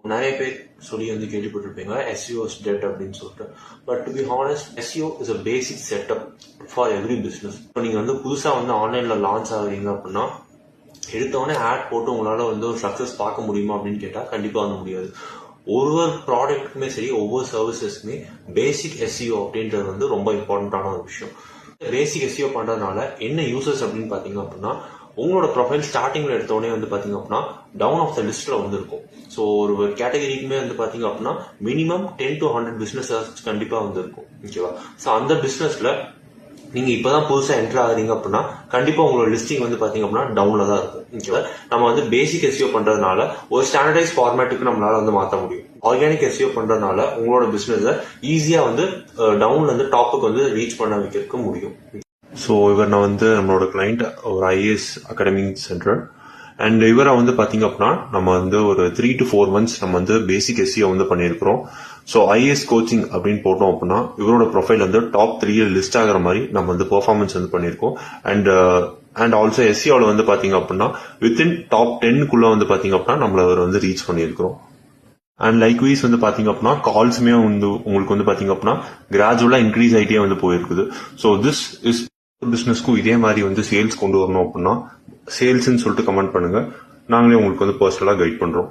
நிறைய பேர் சொல்லி வந்து கேள்விப்பட்டிருப்பீங்க SEO is dead அப்படின்னு சொல்லிட்டு. But to be honest, SEO is a basic setup for every business. இப்போ நீங்கள் வந்து புதுசாக வந்து ஆன்லைனில் லான்ச் ஆகுறீங்க அப்படின்னா எடுத்தவொடனே ஆட் போட்டு உங்களால் வந்து ஒரு சக்ஸஸ் பார்க்க முடியுமா அப்படின்னு கேட்டால் கண்டிப்பாக வந்து முடியாது. ஒவ்வொரு ப்ராடக்ட்டுக்குமே சரி, ஒவ்வொரு சர்வீசஸ்க்குமே பேசிக் SEO அப்படின்றது வந்து ரொம்ப இம்பார்ட்டண்ட்டான ஒரு விஷயம். பேசிக் SEO பண்றதுனால என்ன யூசர்ஸ் அப்படின்னு பாத்தீங்க அப்படின்னா, உங்களோட ப்ரொஃபைல் ஸ்டார்டிங்ல எடுத்தோடனே வந்து பாத்தீங்க அப்படின்னா டவுன் ஆஃப் த லிஸ்ட்ல வந்து இருக்கும். ஸோ ஒரு கேட்டகரிக்குமே வந்து பாத்தீங்க அப்படின்னா மினிமம் 10 to 100 பிசினஸ் கண்டிப்பா வந்து இருக்கும். ஓகேவா? ஸோ அந்த பிசினஸ்ல நீங்க இப்பதான் புதுசா என்டர் ஆகுறீங்க அப்படின்னா கண்டிப்பா உங்களோட லிஸ்டிங் வந்து பாத்தீங்க அப்படின்னா டவுன்ல தான் இருக்கும். ஓகேவா? நம்ம வந்து பேசிக் SEO பண்றதுனால ஒரு ஸ்டாண்டர்டைஸ் ஃபார்மேட்டுக்கு நம்மளால வந்து மாற்ற முடியும். ஆர்கானிக் SEO பண்றதுனால உங்களோட பிசினஸ் ஈஸியா வந்து டவுன்ல இருந்து டாப்புக்கு வந்து ரீச் பண்ண வைக்க முடியும். ஸோ இவர் நான் வந்து நம்மளோட கிளைண்ட் ஒரு IAS அகாடமி சென்டர். அண்ட் இவரை வந்து பாத்தீங்க அப்படின்னா நம்ம வந்து ஒரு 3 to 4 months நம்ம வந்து பேசிக் SEO வந்து பண்ணியிருக்கிறோம். ஸோ IAS கோச்சிங் அப்படின்னு போட்டோம் அப்படின்னா இவரோட ப்ரொஃபைல் வந்து டாப் 3 லிஸ்ட் ஆகிற மாதிரி நம்ம வந்து பெர்ஃபார்மன்ஸ் வந்து பண்ணியிருக்கோம். அண்ட் ஆல்சோ SEOல வந்து பாத்தீங்க அப்படின்னா வித்தின் டாப் 10 வந்து பாத்தீங்க அப்படின்னா நம்மள அவர் வந்து ரீச் பண்ணியிருக்கிறோம். அண்ட் லைக்வைஸ் வந்து பாத்தீங்க அப்படின்னா கால்ஸுமே வந்து உங்களுக்கு வந்து பாத்தீங்க அப்படின்னா கிராஜுவலா இன்க்ரீஸ் ஆகிட்டே வந்து போயிருக்குது. ஸோ திஸ் இஸ் பிசினஸ்க்கும் இதே மாதிரி வந்து சேல்ஸ் கொண்டு வரணும் அப்படின்னா சேல்ஸ்ன்னு சொல்லிட்டு கமெண்ட் பண்ணுங்க. நாங்களே உங்களுக்கு வந்து பர்சனலா கைட் பண்றோம்.